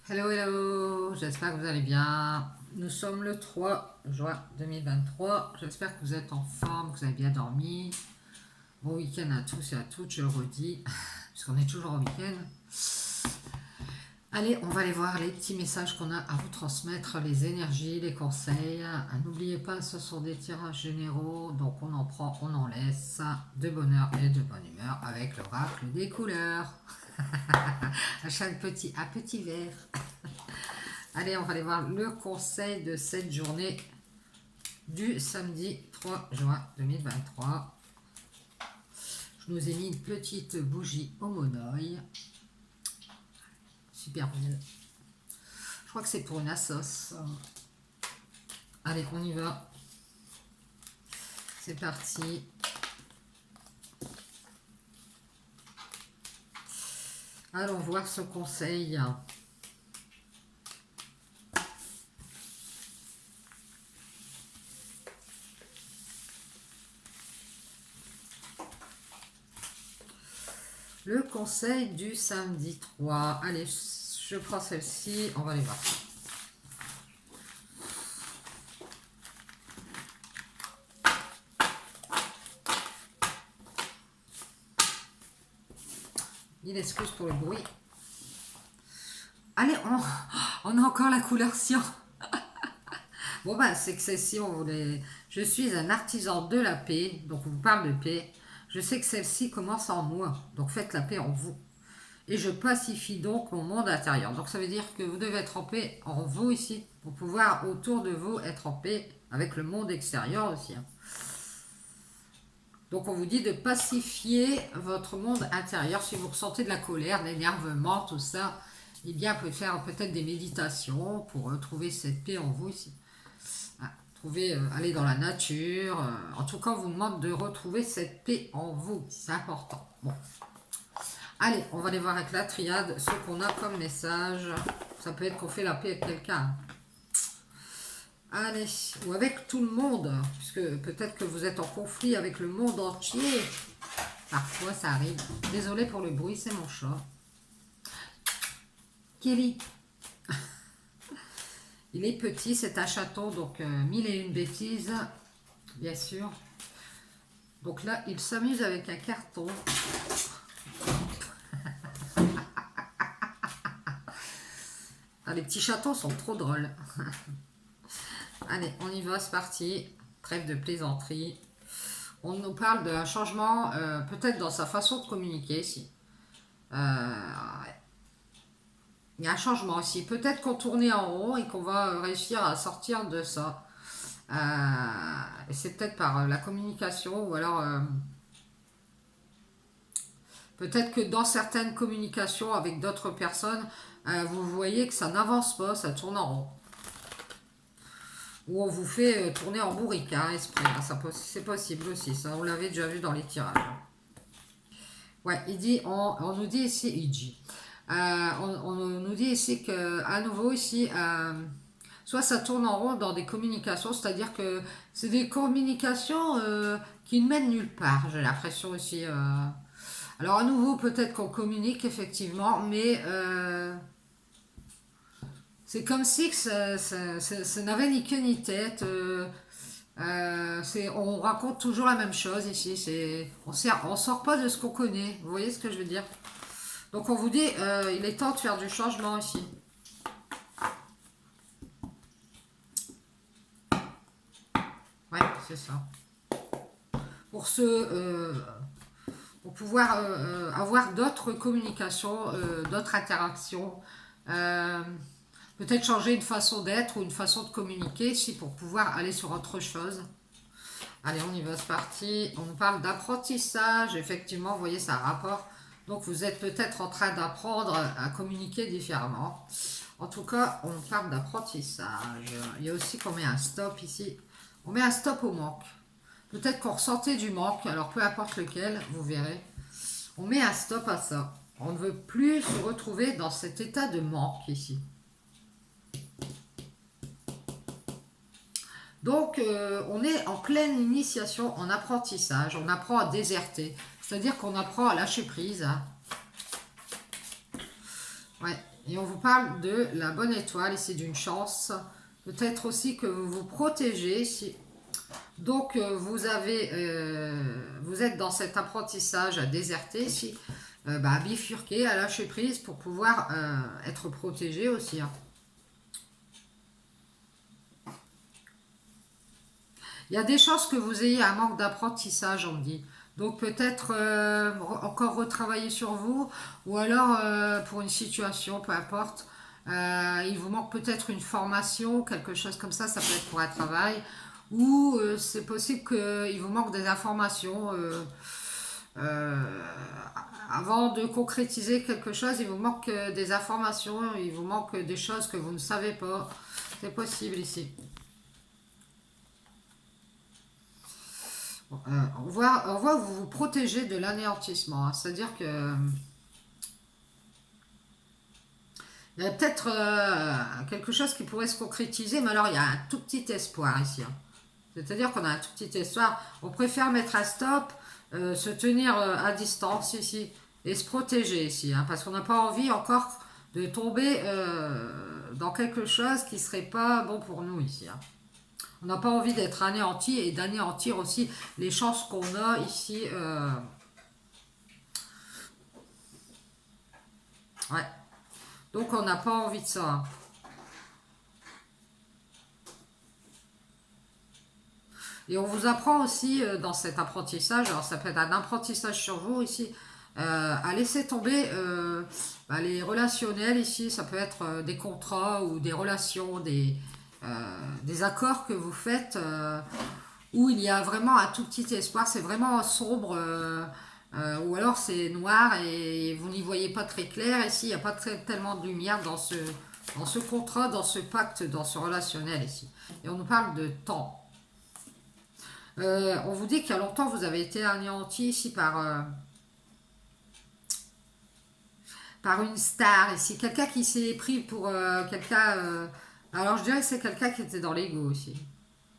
Hello, hello, j'espère que vous allez bien. Nous sommes le 3 juin 2023. J'espère que vous êtes en forme, que vous avez bien dormi. Bon week-end à tous et à toutes, je le redis, puisqu'on est toujours au week-end. Allez, on va aller voir les petits messages qu'on a à vous transmettre, les énergies, les conseils. N'oubliez pas, ce sont des tirages généraux, donc on en prend, on en laisse, de bonne heure et de bonne humeur, avec l'oracle des couleurs. À chaque petit verre. Allez, on va aller voir le conseil de cette journée du samedi 3 juin 2023. Je nous ai mis une petite bougie au monoeil. Super belle. Je crois que c'est pour une assos. Allez, on y va. C'est parti. Allons voir ce conseil. Le conseil du samedi 3. Allez, je prends celle-ci. On va aller voir. Il excuse pour le bruit. Allez, on a encore la couleur cyan. Bon, bah, c'est que celle-ci, on voulait. Je suis un artisan de la paix, donc on vous parle de paix. Je sais que celle-ci commence en moi, donc faites la paix en vous. Et je pacifie donc mon monde intérieur. Donc ça veut dire que vous devez être en paix en vous ici, pour pouvoir autour de vous être en paix avec le monde extérieur aussi. Donc on vous dit de pacifier votre monde intérieur. Si vous ressentez de la colère, de l'énervement, tout ça, eh bien, vous pouvez faire peut-être des méditations pour trouver cette paix en vous ici. Aller dans la nature. En tout cas, on vous demande de retrouver cette paix en vous. C'est important. Bon. Allez, on va aller voir avec la triade ce qu'on a comme message. Ça peut être qu'on fait la paix avec quelqu'un. Allez, ou avec tout le monde, puisque peut-être que vous êtes en conflit avec le monde entier. Parfois, ça arrive. Désolée pour le bruit, c'est mon chat. Kelly. Il est petit, c'est un chaton, donc mille et une bêtises, bien sûr. Donc là, il s'amuse avec un carton. Ah, les petits chatons sont trop drôles. Allez, on y va, c'est parti. Trêve de plaisanterie. On nous parle d'un changement, peut-être dans sa façon de communiquer ici. Il y a un changement aussi. Peut-être qu'on tournait en rond et qu'on va réussir à sortir de ça. Et c'est peut-être par la communication ou alors peut-être que dans certaines communications avec d'autres personnes, vous voyez que ça n'avance pas, ça tourne en rond. Ou on vous fait tourner en bourrique, hein, esprit. C'est possible aussi, ça on l'avait déjà vu dans les tirages. Ouais, on nous dit ici, il dit. On nous dit ici que à nouveau ici, soit ça tourne en rond dans des communications, c'est-à-dire que c'est des communications qui ne mènent nulle part, j'ai l'impression aussi. Alors à nouveau, peut-être qu'on communique effectivement, mais c'est comme si que ça n'avait ni queue ni tête. On raconte toujours la même chose ici. On sort pas de ce qu'on connaît. Vous voyez ce que je veux dire? Donc on vous dit, il est temps de faire du changement ici. Ouais, c'est ça. Pour pour pouvoir avoir d'autres communications, d'autres interactions. Euh, Peut-être changer une façon d'être ou une façon de communiquer ici pour pouvoir aller sur autre chose. Allez, on y va, c'est parti. On nous parle d'apprentissage. Effectivement, vous voyez, ça a rapport. Donc, vous êtes peut-être en train d'apprendre à communiquer différemment. En tout cas, on parle d'apprentissage. Il y a aussi qu'on met un stop ici. On met un stop au manque. Peut-être qu'on ressentait du manque, alors peu importe lequel, vous verrez. On met un stop à ça. On ne veut plus se retrouver dans cet état de manque ici. Donc, on est en pleine initiation, en apprentissage. On apprend à déserter. C'est-à-dire qu'on apprend à lâcher prise. Hein. Ouais. Et on vous parle de la bonne étoile, ici d'une chance. Peut-être aussi que vous vous protégez ici. Donc vous êtes dans cet apprentissage à déserter ici, à bifurquer, à lâcher prise pour pouvoir être protégé aussi, hein. Il y a des chances que vous ayez un manque d'apprentissage, on me dit. Donc peut-être encore retravailler sur vous, ou alors pour une situation, peu importe. Il vous manque peut-être une formation, quelque chose comme ça peut être pour un travail. Ou c'est possible qu'il vous manque des informations. Euh, Avant de concrétiser quelque chose, il vous manque des informations, il vous manque des choses que vous ne savez pas. C'est possible ici. On voit vous vous protégez de l'anéantissement, hein. C'est-à-dire que il y a peut-être quelque chose qui pourrait se concrétiser, mais alors il y a un tout petit espoir ici, hein. C'est-à-dire qu'on a un tout petit espoir. On préfère mettre un stop, se tenir à distance ici et se protéger ici, hein, parce qu'on n'a pas envie encore de tomber dans quelque chose qui serait pas bon pour nous ici, hein. On n'a pas envie d'être anéanti et d'anéantir aussi les chances qu'on a ici. Ouais. Donc on n'a pas envie de ça, hein. Et on vous apprend aussi dans cet apprentissage, alors ça peut être un apprentissage sur vous ici, à laisser tomber les relationnels ici, ça peut être des contrats ou des relations, des accords que vous faites où il y a vraiment un tout petit espoir, c'est vraiment sombre, ou alors c'est noir et vous n'y voyez pas très clair. Ici, il n'y a pas tellement de lumière dans ce contrat, dans ce pacte, dans ce relationnel ici. Et on nous parle de temps. On vous dit qu'il y a longtemps, vous avez été anéanti ici par une star ici. Quelqu'un qui s'est pris pour quelqu'un... alors je dirais que c'est quelqu'un qui était dans l'ego ici,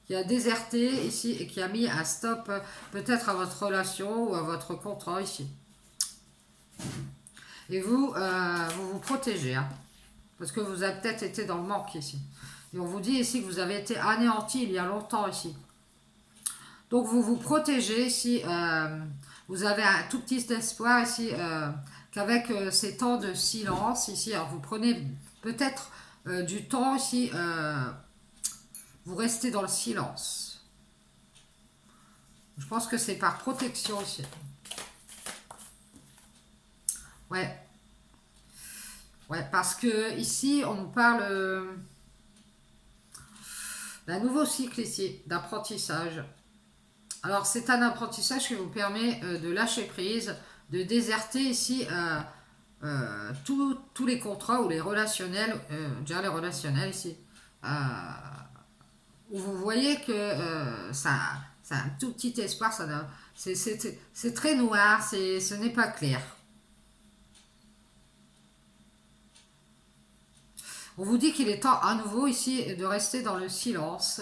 qui a déserté ici et qui a mis un stop peut-être à votre relation ou à votre contrat ici. Et vous, vous vous protégez, hein, parce que vous avez peut-être été dans le manque ici. Et on vous dit ici que vous avez été anéanti il y a longtemps ici. Donc vous vous protégez ici. Vous avez un tout petit espoir ici qu'avec ces temps de silence ici, alors vous prenez peut-être du temps ici, vous restez dans le silence. Je pense que c'est par protection aussi. Ouais. Ouais, parce que ici, on nous parle d'un nouveau cycle ici, d'apprentissage. Alors, c'est un apprentissage qui vous permet de lâcher prise, de déserter ici tous les contrats ou les relationnels, déjà les relationnels ici, euh, où vous voyez que ça a un tout petit espoir, c'est très noir, ce n'est pas clair. On vous dit qu'il est temps à nouveau ici de rester dans le silence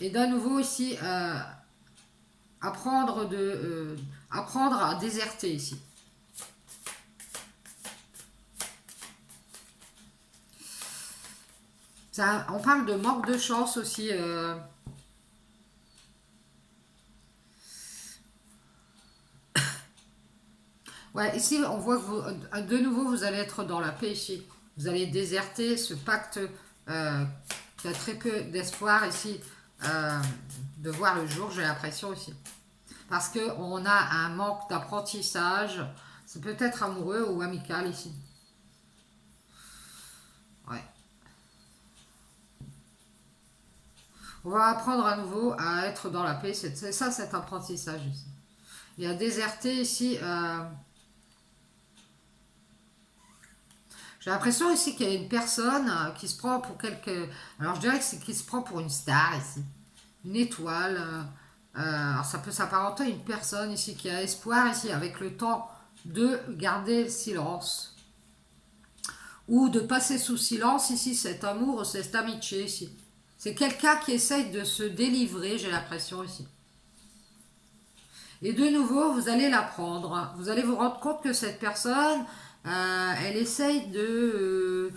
et d'un nouveau ici apprendre à déserter ici. Ça, on parle de manque de chance aussi. Ouais, ici, on voit que vous, de nouveau, vous allez être dans la paix ici. Vous allez déserter ce pacte qui a très peu d'espoir ici de voir le jour, j'ai l'impression aussi. Parce qu'on a un manque d'apprentissage. C'est peut-être amoureux ou amical ici. Ouais. On va apprendre à nouveau à être dans la paix. C'est ça, cet apprentissage ici. Et à déserter ici... j'ai l'impression ici qu'il y a une personne qui se prend pour quelque... Alors je dirais que c'est qui se prend pour une star ici. Une étoile. Alors ça peut s'apparenter à une personne ici qui a espoir ici avec le temps de garder le silence. Ou de passer sous silence ici cet amour, cette amitié ici. C'est quelqu'un qui essaye de se délivrer, j'ai l'impression ici. Et de nouveau, vous allez la prendre. Vous allez vous rendre compte que cette personne, elle essaye de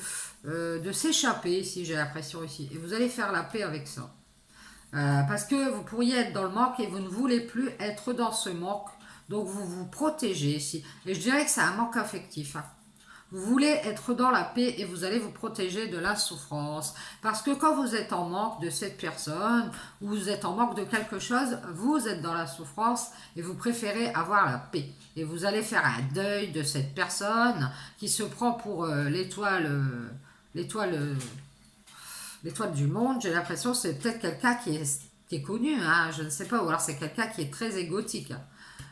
s'échapper, si j'ai l'impression ici. Et vous allez faire la paix avec ça. Parce que vous pourriez être dans le manque et vous ne voulez plus être dans ce manque. Donc vous vous protégez ici. Et je dirais que c'est un manque affectif. Hein. Vous voulez être dans la paix et vous allez vous protéger de la souffrance. Parce que quand vous êtes en manque de cette personne, ou vous êtes en manque de quelque chose, vous êtes dans la souffrance et vous préférez avoir la paix. Et vous allez faire un deuil de cette personne qui se prend pour l'étoile du monde. J'ai l'impression que c'est peut-être quelqu'un qui est connu, hein, je ne sais pas, ou alors c'est quelqu'un qui est très égotique.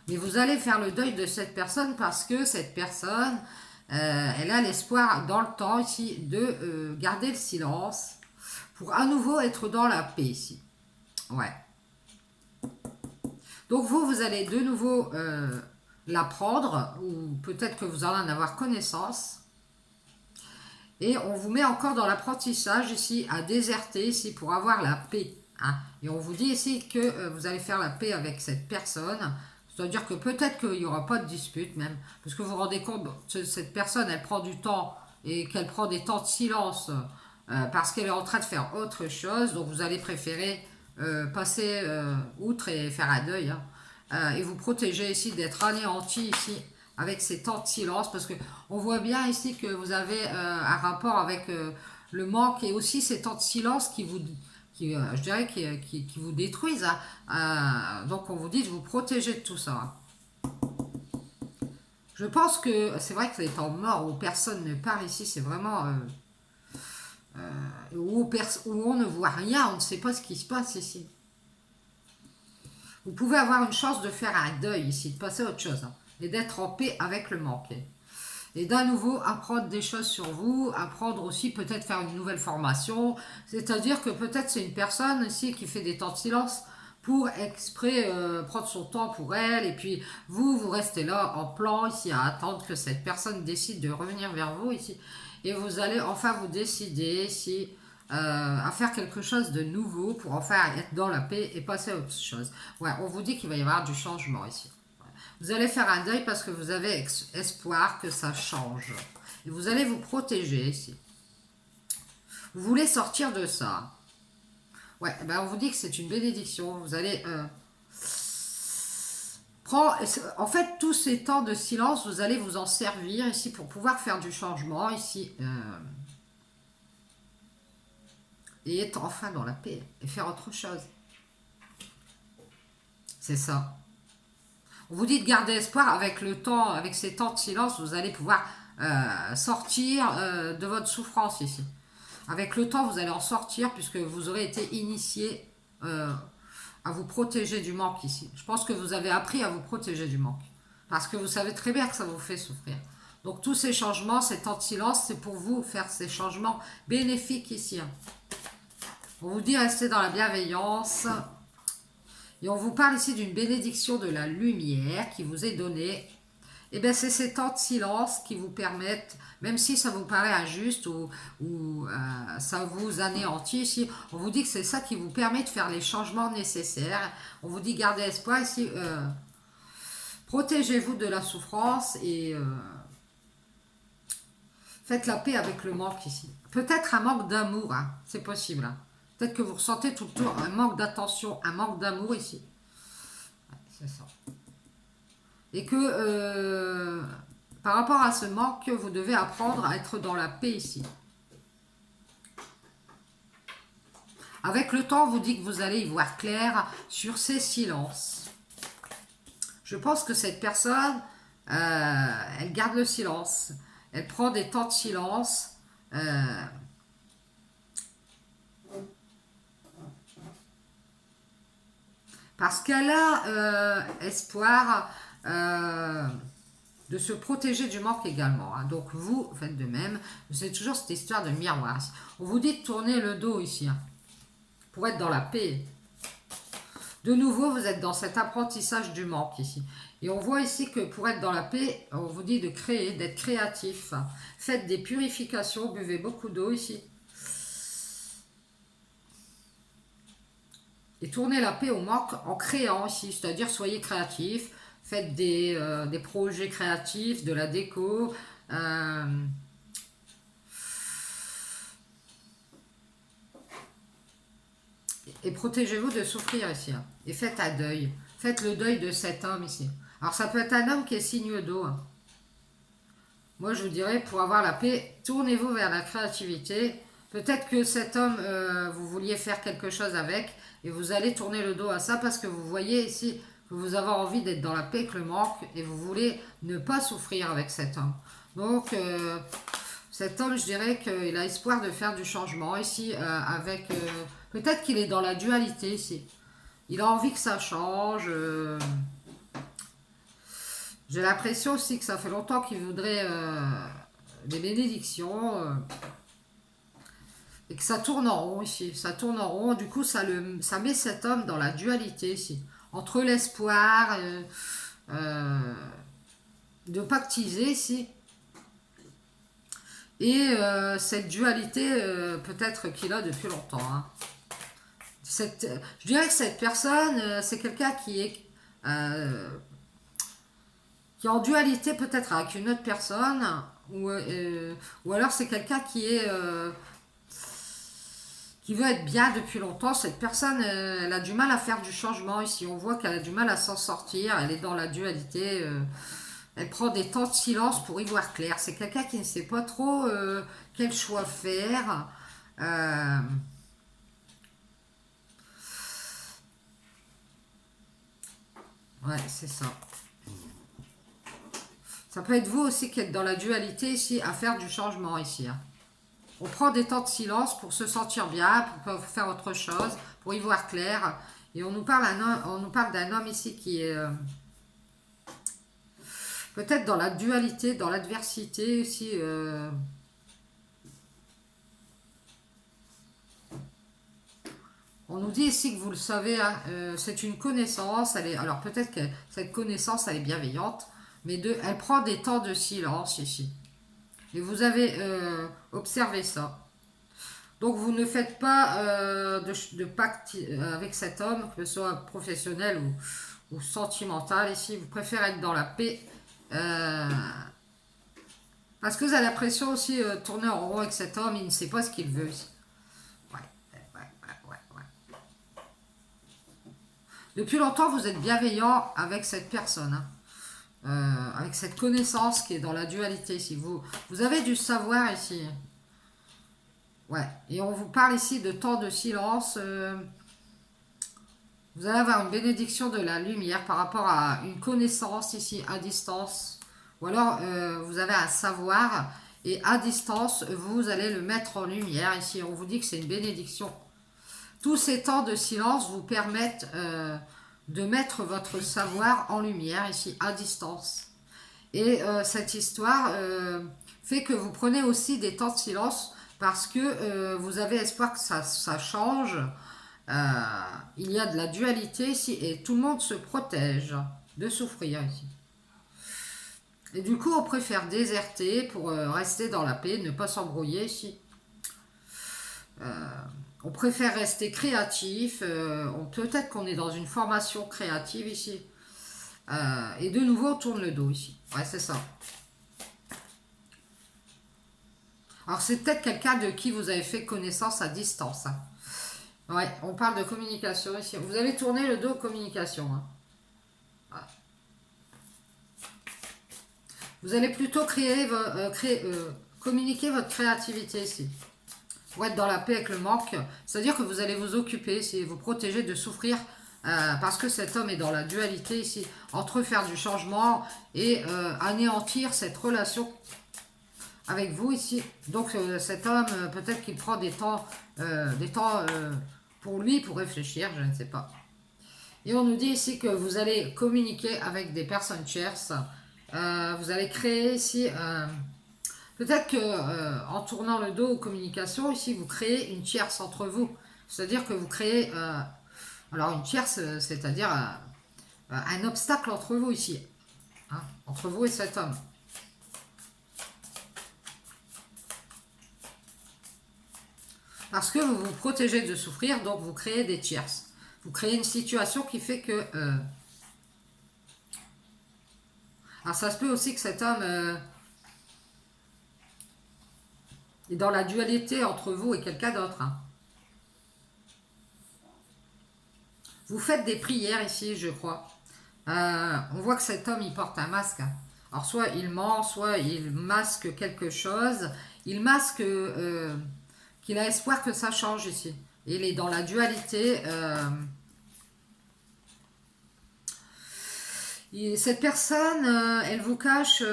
Mais vous allez faire le deuil de cette personne parce que cette personne, elle a l'espoir dans le temps ici de garder le silence pour à nouveau être dans la paix ici. Ouais. Donc vous allez de nouveau l'apprendre ou peut-être que vous allez en avoir connaissance. Et on vous met encore dans l'apprentissage ici à déserter ici pour avoir la paix. Hein. Et on vous dit ici que vous allez faire la paix avec cette personne. C'est-à-dire que peut-être qu'il n'y aura pas de dispute même. Parce que vous vous rendez compte, cette personne, elle prend du temps et qu'elle prend des temps de silence parce qu'elle est en train de faire autre chose. Donc vous allez préférer passer outre et faire un deuil. Hein. Et vous protéger ici d'être anéanti ici avec ces temps de silence. Parce que on voit bien ici que vous avez un rapport avec le manque et aussi ces temps de silence je dirais, qui vous détruisent. Hein. Donc on vous dit de vous protéger de tout ça. Je pense que c'est vrai que les temps morts où personne ne parle ici, c'est vraiment où on ne voit rien, on ne sait pas ce qui se passe ici. Vous pouvez avoir une chance de faire un deuil ici, de passer à autre chose, hein, et d'être en paix avec le manque. Et d'un nouveau, apprendre des choses sur vous, apprendre aussi peut-être faire une nouvelle formation. C'est-à-dire que peut-être c'est une personne ici qui fait des temps de silence pour exprès prendre son temps pour elle. Et puis vous restez là en plan ici à attendre que cette personne décide de revenir vers vous ici. Et vous allez enfin vous décider ici à faire quelque chose de nouveau pour enfin être dans la paix et passer à autre chose. Ouais, on vous dit qu'il va y avoir du changement ici. Vous allez faire un deuil parce que vous avez espoir que ça change. Et vous allez vous protéger ici. Vous voulez sortir de ça. Ouais, ben on vous dit que c'est une bénédiction. Vous allez prendre... En fait, tous ces temps de silence, vous allez vous en servir ici pour pouvoir faire du changement ici. Et être enfin dans la paix. Et faire autre chose. C'est ça. On vous dit de garder espoir avec le temps, avec ces temps de silence, vous allez pouvoir sortir de votre souffrance ici. Avec le temps, vous allez en sortir puisque vous aurez été initié à vous protéger du manque ici. Je pense que vous avez appris à vous protéger du manque parce que vous savez très bien que ça vous fait souffrir. Donc tous ces changements, ces temps de silence, c'est pour vous faire ces changements bénéfiques ici. On vous dit restez dans la bienveillance. Et on vous parle ici d'une bénédiction de la lumière qui vous est donnée. Et bien c'est ces temps de silence qui vous permettent, même si ça vous paraît injuste ou ça vous anéantit ici, on vous dit que c'est ça qui vous permet de faire les changements nécessaires. On vous dit gardez espoir ici, protégez-vous de la souffrance et faites la paix avec le manque ici. Peut-être un manque d'amour, hein, c'est possible. Hein. Peut-être que vous ressentez tout le temps un manque d'attention, un manque d'amour ici. Ouais, c'est ça. Et que par rapport à ce manque, vous devez apprendre à être dans la paix ici. Avec le temps, on vous dit que vous allez y voir clair sur ces silences. Je pense que cette personne, elle garde le silence. Elle prend des temps de silence. Parce qu'elle a espoir de se protéger du manque également. Hein. Donc vous faites de même. C'est toujours cette histoire de miroir. On vous dit de tourner le dos ici. Hein, pour être dans la paix. De nouveau, vous êtes dans cet apprentissage du manque ici. Et on voit ici que pour être dans la paix, on vous dit de créer, d'être créatif. Faites des purifications, buvez beaucoup d'eau ici. Et tournez la paix au manque en créant ici, c'est-à-dire soyez créatifs, faites des projets créatifs, de la déco, et protégez-vous de souffrir ici. Hein. Et faites un deuil. Faites le deuil de cet homme ici. Alors ça peut être un homme qui est signe d'eau. Hein. Moi je vous dirais, pour avoir la paix, tournez-vous vers la créativité. Peut-être que cet homme, vous vouliez faire quelque chose avec, et vous allez tourner le dos à ça parce que vous voyez ici que vous avez envie d'être dans la paix avec le manque, et vous voulez ne pas souffrir avec cet homme. Donc cet homme, je dirais qu'il a espoir de faire du changement ici, avec... peut-être qu'il est dans la dualité ici. Il a envie que ça change. J'ai l'impression aussi que ça fait longtemps qu'il voudrait des bénédictions. Et que ça tourne en rond ici. Ça tourne en rond. Du coup, ça met cet homme dans la dualité ici. Entre l'espoir de pactiser ici. Et cette dualité, peut-être qu'il a depuis longtemps. Hein. Je dirais que cette personne, c'est quelqu'un qui est en dualité peut-être avec une autre personne, ou alors c'est quelqu'un qui veut être bien depuis longtemps. Cette personne, elle a du mal à faire du changement ici. On voit qu'elle a du mal à s'en sortir. Elle est dans la dualité. Elle prend des temps de silence pour y voir clair. C'est quelqu'un qui ne sait pas trop quel choix faire. Ouais, c'est ça. Ça peut être vous aussi qui êtes dans la dualité ici, à faire du changement ici. Hein. On prend des temps de silence pour se sentir bien, pour faire autre chose, pour y voir clair. Et on nous parle d'un homme ici qui est peut-être dans la dualité, dans l'adversité ici. On nous dit ici que vous le savez, hein, c'est une connaissance. Alors peut-être que cette connaissance, elle est bienveillante, mais elle prend des temps de silence ici. Et vous avez observé ça. Donc vous ne faites pas de pacte avec cet homme, que ce soit professionnel ou sentimental ici. Vous préférez être dans la paix. Parce que vous avez l'impression aussi de tourner en rond avec cet homme, il ne sait pas ce qu'il veut ici. Ouais, ouais. Depuis longtemps, vous êtes bienveillant avec cette personne. Hein. Avec cette connaissance qui est dans la dualité ici. Vous avez du savoir ici. Ouais, et on vous parle ici de temps de silence. Vous allez avoir une bénédiction de la lumière par rapport à une connaissance ici à distance. Ou alors vous avez un savoir et à distance, vous allez le mettre en lumière. Ici, on vous dit que c'est une bénédiction. Tous ces temps de silence vous permettent de mettre votre savoir en lumière ici à distance. Et cette histoire fait que vous prenez aussi des temps de silence parce que vous avez espoir que ça change. Il y a de la dualité ici et tout le monde se protège de souffrir ici. Et du coup, on préfère déserter pour rester dans la paix, ne pas s'embrouiller ici. On préfère rester créatif. Peut-être qu'on est dans une formation créative ici. Et de nouveau, on tourne le dos ici. Ouais, c'est ça. Alors, c'est peut-être quelqu'un de qui vous avez fait connaissance à distance. Hein. Ouais, on parle de communication ici. Vous avez tourné le dos aux communications. Hein. Ouais. Vous allez plutôt communiquer votre créativité ici. Pour être dans la paix avec le manque. C'est-à-dire que vous allez vous occuper, vous protéger de souffrir. Parce que cet homme est dans la dualité ici. Entre faire du changement et anéantir cette relation avec vous ici. Donc cet homme, peut-être qu'il prend des temps pour lui, pour réfléchir, je ne sais pas. Et on nous dit ici que vous allez communiquer avec des personnes tierces. Vous allez créer ici... peut-être que en tournant le dos aux communications, ici, vous créez une tierce entre vous. C'est-à-dire que vous créez... alors une tierce, c'est-à-dire un obstacle entre vous ici. Hein, entre vous et cet homme. Parce que vous vous protégez de souffrir, donc vous créez des tierces. Vous créez une situation qui fait que... alors ça se peut aussi que cet homme est dans la dualité entre vous et quelqu'un d'autre. Hein. Vous faites des prières ici, je crois. On voit que cet homme, il porte un masque. Hein. Alors soit il ment, soit il masque quelque chose. Il masque qu'il a espoir que ça change ici. Il est dans la dualité. Cette personne, elle vous cache...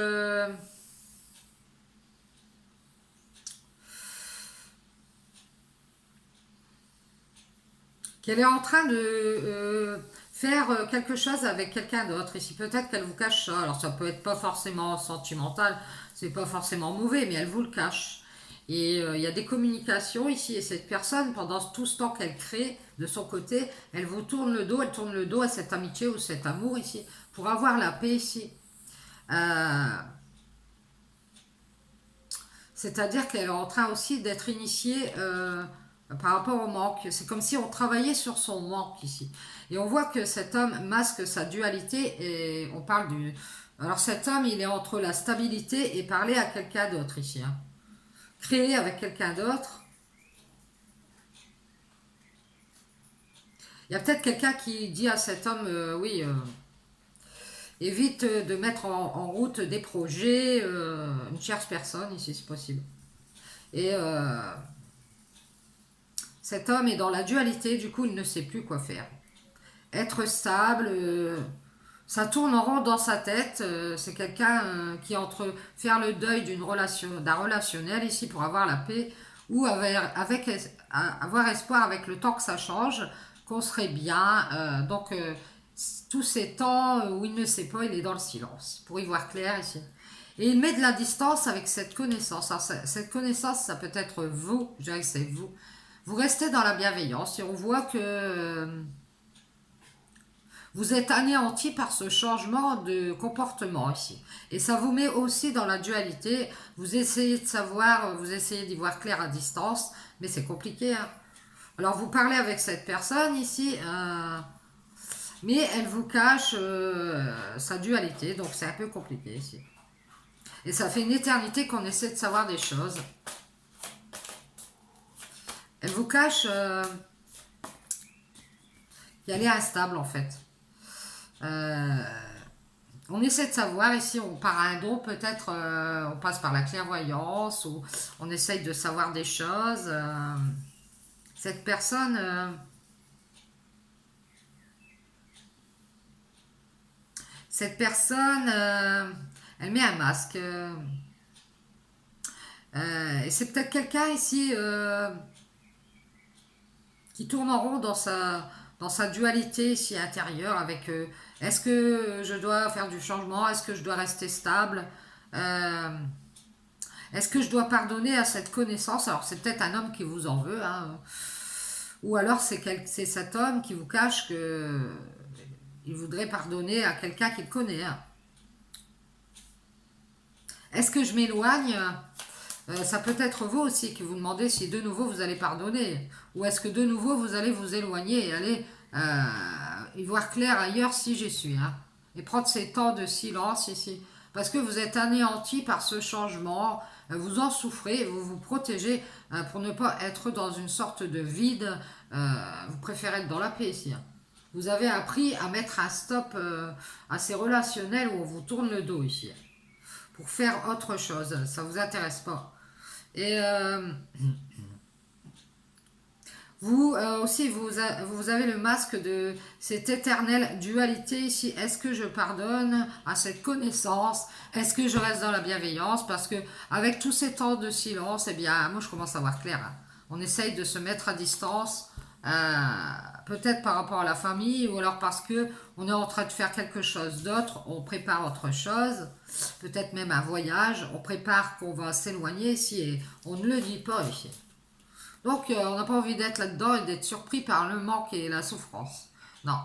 qu'elle est en train de faire quelque chose avec quelqu'un d'autre. Ici, peut-être qu'elle vous cache ça. Alors, ça peut être pas forcément sentimental, c'est pas forcément mauvais, mais elle vous le cache. Et il y a des communications ici, et cette personne, pendant tout ce temps qu'elle crée de son côté, elle vous tourne le dos, elle tourne le dos à cette amitié ou cet amour ici, pour avoir la paix ici. Euh, C'est-à-dire qu'elle est en train aussi d'être initiée par rapport au manque. C'est comme si on travaillait sur son manque ici. Et on voit que cet homme masque sa dualité et on parle du... Alors cet homme, il est entre la stabilité et parler à quelqu'un d'autre ici. Hein. Créer avec quelqu'un d'autre. Il y a peut-être quelqu'un qui dit à cet homme, oui, évite de mettre en route des projets, une tierce personne ici, c'est possible. Et cet homme est dans la dualité, du coup, il ne sait plus quoi faire. Être stable, ça tourne en rond dans sa tête. C'est quelqu'un qui est entre faire le deuil d'une relation, d'un relationnel ici pour avoir la paix ou avoir espoir avec le temps que ça change, qu'on serait bien. Tous ces temps où il ne sait pas, il est dans le silence pour y voir clair ici. Et il met de la distance avec cette connaissance. Alors, cette connaissance, ça peut être vous, je dirais que c'est vous. Vous restez dans la bienveillance et on voit que vous êtes anéanti par ce changement de comportement ici. Et ça vous met aussi dans la dualité. Vous essayez de savoir, vous essayez d'y voir clair à distance, mais c'est compliqué. Hein. Alors vous parlez avec cette personne ici, mais elle vous cache sa dualité, donc c'est un peu compliqué ici. Et ça fait une éternité qu'on essaie de savoir des choses. Elle vous cache qu'elle est instable en fait. Euh, on essaie de savoir ici, on part à un don, peut-être on passe par la clairvoyance ou on essaye de savoir des choses. Cette personne, elle met un masque. Et c'est peut-être quelqu'un ici qui tourne en rond dans sa dualité ici intérieure avec est-ce que je dois faire du changement, est-ce que je dois rester stable, euh, est-ce que je dois pardonner à cette connaissance. Alors c'est peut-être un homme qui vous en veut, hein, ou alors c'est cet homme qui vous cache que il voudrait pardonner à quelqu'un qu'il connaît. Hein. Est-ce que je m'éloigne? Ça peut être vous aussi qui vous demandez si de nouveau vous allez pardonner. Ou est-ce que de nouveau vous allez vous éloigner et aller y voir clair ailleurs si j'y suis. Hein. Et prendre ces temps de silence ici. Parce que vous êtes anéanti par ce changement. Vous en souffrez, vous vous protégez pour ne pas être dans une sorte de vide. Vous préférez être dans la paix ici. Hein. Vous avez appris à mettre un stop à ces relationnels où on vous tourne le dos ici. Pour faire autre chose. Ça vous intéresse pas. Et vous aussi, vous avez le masque de cette éternelle dualité ici. Est-ce que je pardonne à cette connaissance? Est-ce que je reste dans la bienveillance? Parce que avec tous ces temps de silence, eh bien, moi je commence à voir clair. Hein. On essaye de se mettre à distance, peut-être par rapport à la famille, ou alors parce que on est en train de faire quelque chose d'autre, on prépare autre chose, peut-être même un voyage, on prépare qu'on va s'éloigner ici et on ne le dit pas ici. Donc, on n'a pas envie d'être là-dedans et d'être surpris par le manque et la souffrance. Non.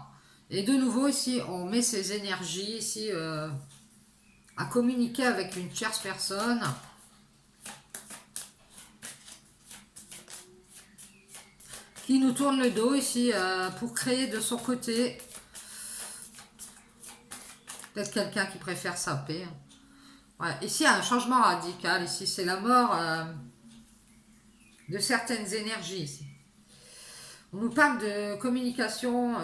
Et de nouveau, ici, on met ces énergies ici à communiquer avec une tierce personne. qui nous tourne le dos ici pour créer de son côté. Peut-être quelqu'un qui préfère sa paix. Ouais, ici, il y a un changement radical. Ici, c'est la mort de certaines énergies. Ici. On nous parle de communication.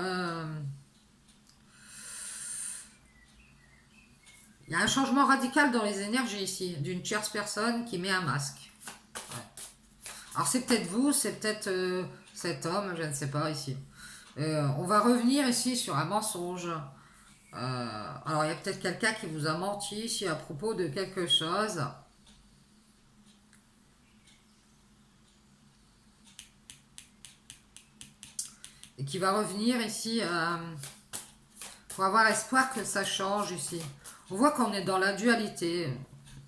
Il y a un changement radical dans les énergies ici, d'une tierce personne qui met un masque. Ouais. Alors c'est peut-être vous, c'est peut-être cet homme, je ne sais pas ici. On va revenir ici sur un mensonge. Alors il y a peut-être quelqu'un qui vous a menti ici à propos de quelque chose. Et qui va revenir ici pour avoir espoir que ça change ici. On voit qu'on est dans la dualité.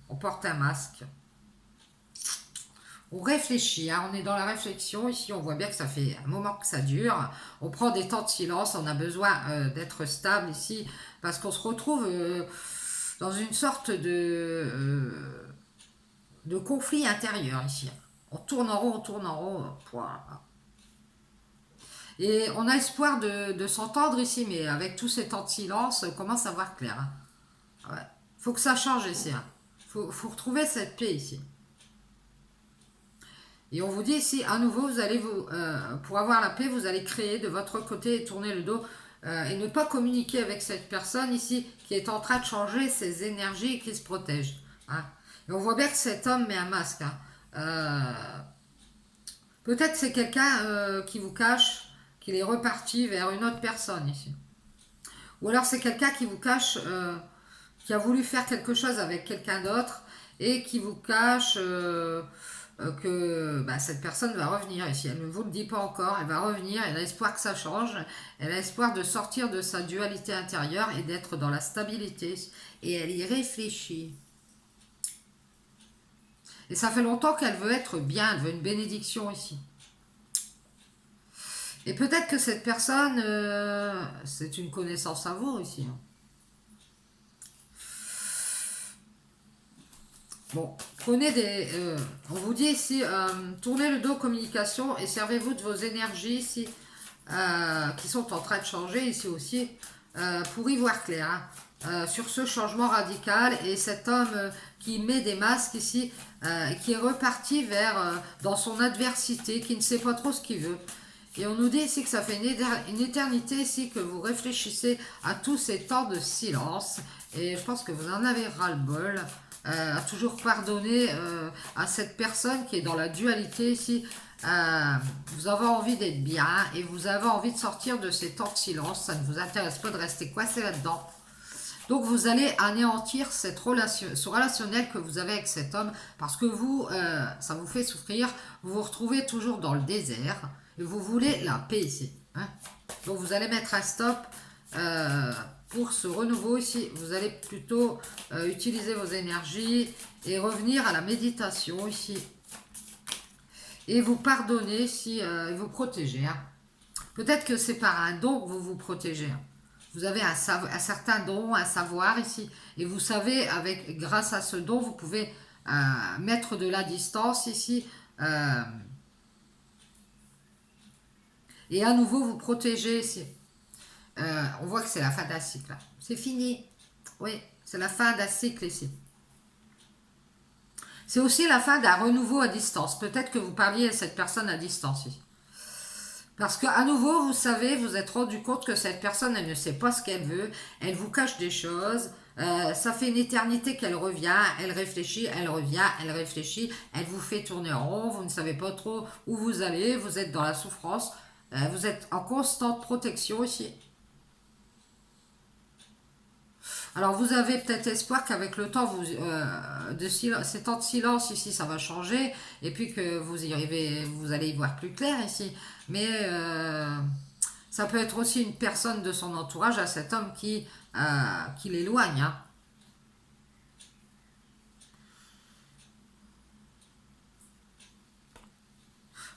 On porte un masque. On réfléchit, hein, on est dans la réflexion. Ici, on voit bien que ça fait un moment que ça dure. On prend des temps de silence. On a besoin d'être stable ici parce qu'on se retrouve dans une sorte de conflit intérieur ici. On tourne en rond, on tourne en rond. Voilà. Et on a espoir de s'entendre ici, mais avec tous ces temps de silence, on commence à voir clair. Hein. Ouais. Faut que ça change ici. Hein. Faut retrouver cette paix ici. Et on vous dit ici, à nouveau, vous allez pour avoir la paix, vous allez créer de votre côté et tourner le dos et ne pas communiquer avec cette personne ici qui est en train de changer ses énergies et qui se protège. Hein. Et on voit bien que cet homme met un masque. Hein. Peut-être c'est quelqu'un qui vous cache qu'il est reparti vers une autre personne ici. Ou alors c'est quelqu'un qui vous cache, qui a voulu faire quelque chose avec quelqu'un d'autre et qui vous cache que cette personne va revenir ici. Elle ne vous le dit pas encore, elle va revenir, elle a espoir que ça change, elle a espoir de sortir de sa dualité intérieure et d'être dans la stabilité. Et elle y réfléchit. Et ça fait longtemps qu'elle veut être bien, elle veut une bénédiction ici. Et peut-être que cette personne, c'est une connaissance à vous ici. Bon, prenez des... on vous dit ici, tournez le dos communication et servez-vous de vos énergies ici, qui sont en train de changer ici aussi, pour y voir clair. Hein, sur ce changement radical et cet homme qui met des masques ici, qui est reparti vers dans son adversité, qui ne sait pas trop ce qu'il veut. Et on nous dit ici que ça fait une éternité ici que vous réfléchissez à tous ces temps de silence. Et je pense que vous en avez ras-le-bol. À toujours pardonner à cette personne qui est dans la dualité ici. Vous avez envie d'être bien et vous avez envie de sortir de ces temps de silence. Ça ne vous intéresse pas de rester coincé là-dedans. Donc vous allez anéantir cette relation, ce relationnel que vous avez avec cet homme parce que vous, ça vous fait souffrir. Vous vous retrouvez toujours dans le désert et vous voulez la paix ici. Hein. Donc vous allez mettre un stop pour ce renouveau ici. Vous allez plutôt utiliser vos énergies et revenir à la méditation ici. Et vous pardonner ici et vous protéger. Hein. Peut-être que c'est par un don que vous vous protégez. Hein. Vous avez un certain don, un savoir ici. Et vous savez, grâce à ce don, vous pouvez mettre de la distance ici. Et à nouveau, vous protéger ici. On voit que c'est la fin d'un cycle. C'est fini. Oui, c'est la fin d'un cycle ici. C'est aussi la fin d'un renouveau à distance. Peut-être que vous parliez à cette personne à distance ici. Parce qu'à nouveau, vous savez, vous êtes rendu compte que cette personne, elle ne sait pas ce qu'elle veut, elle vous cache des choses, ça fait une éternité qu'elle revient, elle réfléchit, elle revient, elle réfléchit, elle vous fait tourner en rond, vous ne savez pas trop où vous allez, vous êtes dans la souffrance, vous êtes en constante protection ici. Alors vous avez peut-être espoir qu'avec le temps, ces temps de silence ici, ça va changer, et puis que vous allez y voir plus clair ici. Mais ça peut être aussi une personne de son entourage à cet homme qui l'éloigne. Hein.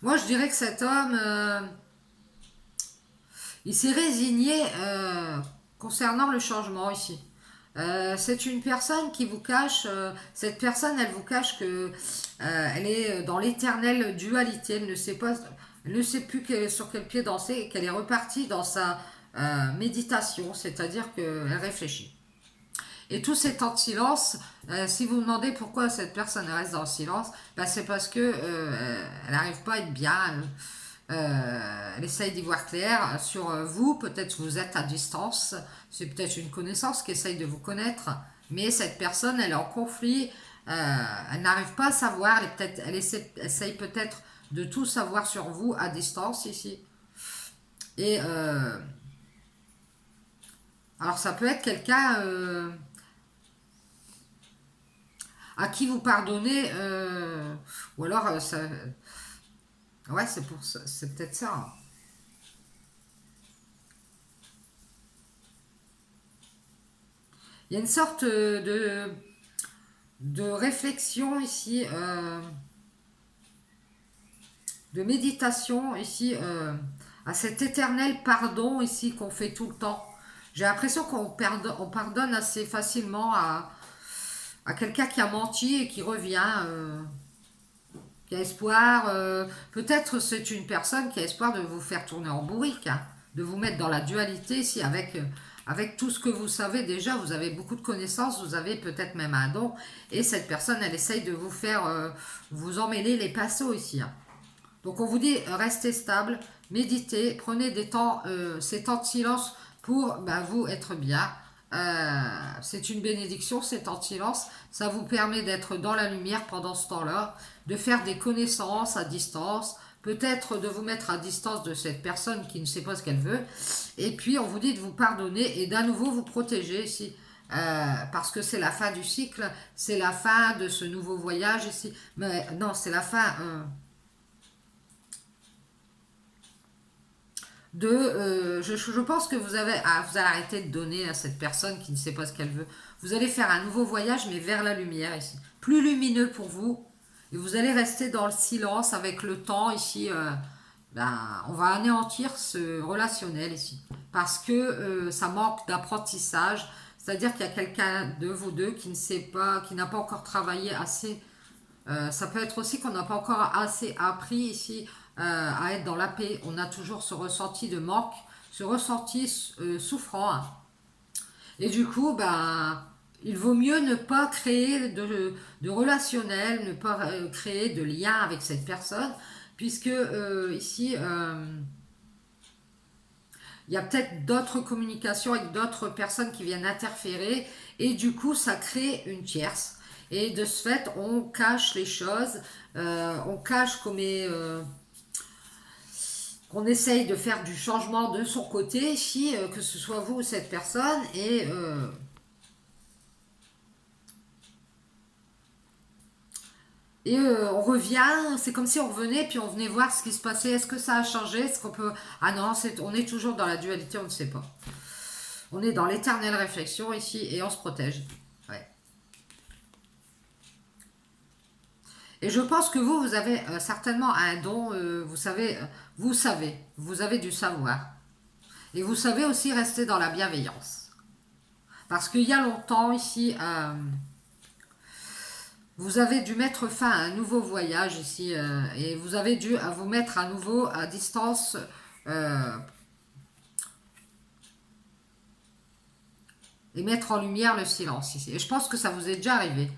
Moi, je dirais que cet homme, il s'est résigné concernant le changement ici. C'est une personne qui vous cache, cette personne, elle vous cache que elle est dans l'éternelle dualité, elle ne sait pas, Elle ne sait plus sur quel pied danser et qu'elle est repartie dans sa méditation, c'est-à-dire qu'elle réfléchit. Et tout ces temps de silence, si vous vous demandez pourquoi cette personne reste dans le silence, ben c'est parce que elle n'arrive pas à être bien. Elle essaye d'y voir clair sur vous. Peut-être que vous êtes à distance. C'est peut-être une connaissance qui essaye de vous connaître. Mais cette personne, elle est en conflit. Elle n'arrive pas à savoir. Elle essaye peut-être de tout savoir sur vous à distance ici. Et alors ça peut être quelqu'un à qui vous pardonnez, ou alors ouais, c'est peut-être ça. Il y a une sorte de réflexion ici, de méditation ici, à cet éternel pardon ici qu'on fait tout le temps. J'ai l'impression on pardonne assez facilement à quelqu'un qui a menti et qui revient, qui a espoir. Peut-être c'est une personne qui a espoir de vous faire tourner en bourrique, hein, de vous mettre dans la dualité ici avec tout ce que vous savez déjà. Vous avez beaucoup de connaissances, vous avez peut-être même un don. Et cette personne, elle essaye de vous faire vous emmêler les pinceaux ici, hein. Donc on vous dit restez stable, méditez, prenez ces temps de silence pour vous être bien. C'est une bénédiction, ces temps de silence. Ça vous permet d'être dans la lumière pendant ce temps-là, de faire des connaissances à distance, peut-être de vous mettre à distance de cette personne qui ne sait pas ce qu'elle veut. Et puis on vous dit de vous pardonner et d'un nouveau vous protéger ici. Parce que c'est la fin du cycle, c'est la fin de ce nouveau voyage ici. Mais non, c'est la fin. Je pense que vous allez arrêter de donner à cette personne qui ne sait pas ce qu'elle veut. Vous allez faire un nouveau voyage, mais vers la lumière ici. Plus lumineux pour vous. Et vous allez rester dans le silence avec le temps ici. On va anéantir ce relationnel ici. Parce que ça manque d'apprentissage. C'est-à-dire qu'il y a quelqu'un de vous deux qui ne sait pas, qui n'a pas encore travaillé assez. Ça peut être aussi qu'on n'a pas encore assez appris ici à être dans la paix. On a toujours ce ressenti de manque, ce ressenti souffrant, hein. Et du coup, il vaut mieux ne pas créer de relationnel, ne pas créer de lien avec cette personne, puisque ici, il y a peut-être d'autres communications avec d'autres personnes qui viennent interférer, et du coup, ça crée une tierce. Et de ce fait, on cache les choses, on cache qu'on essaye de faire du changement de son côté, si que ce soit vous ou cette personne, on revient, c'est comme si on revenait, puis on venait voir ce qui se passait, est-ce que ça a changé, est-ce qu'on peut... Ah non, on est toujours dans la dualité, on ne sait pas. On est dans l'éternelle réflexion ici, et on se protège. Ouais. Et je pense que vous avez certainement un don, vous avez du savoir. Et vous savez aussi rester dans la bienveillance. Parce qu'il y a longtemps ici, vous avez dû mettre fin à un nouveau voyage ici, et vous avez dû vous mettre à nouveau à distance euh, et mettre en lumière le silence ici. Et je pense que ça vous est déjà arrivé,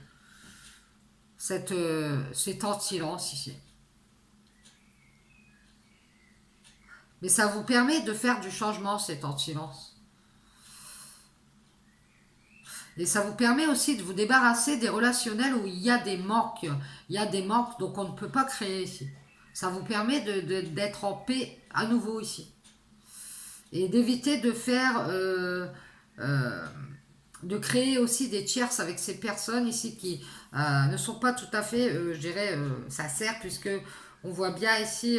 ces temps de silence ici. Mais ça vous permet de faire du changement, ces temps de silence. Et ça vous permet aussi de vous débarrasser des relationnels où il y a des manques. Il y a des manques, donc on ne peut pas créer ici. Ça vous permet d'être en paix à nouveau ici. Et d'éviter de faire... euh, de créer aussi des tierces avec ces personnes ici qui ne sont pas tout à fait, je dirais, sincères, puisque on voit bien ici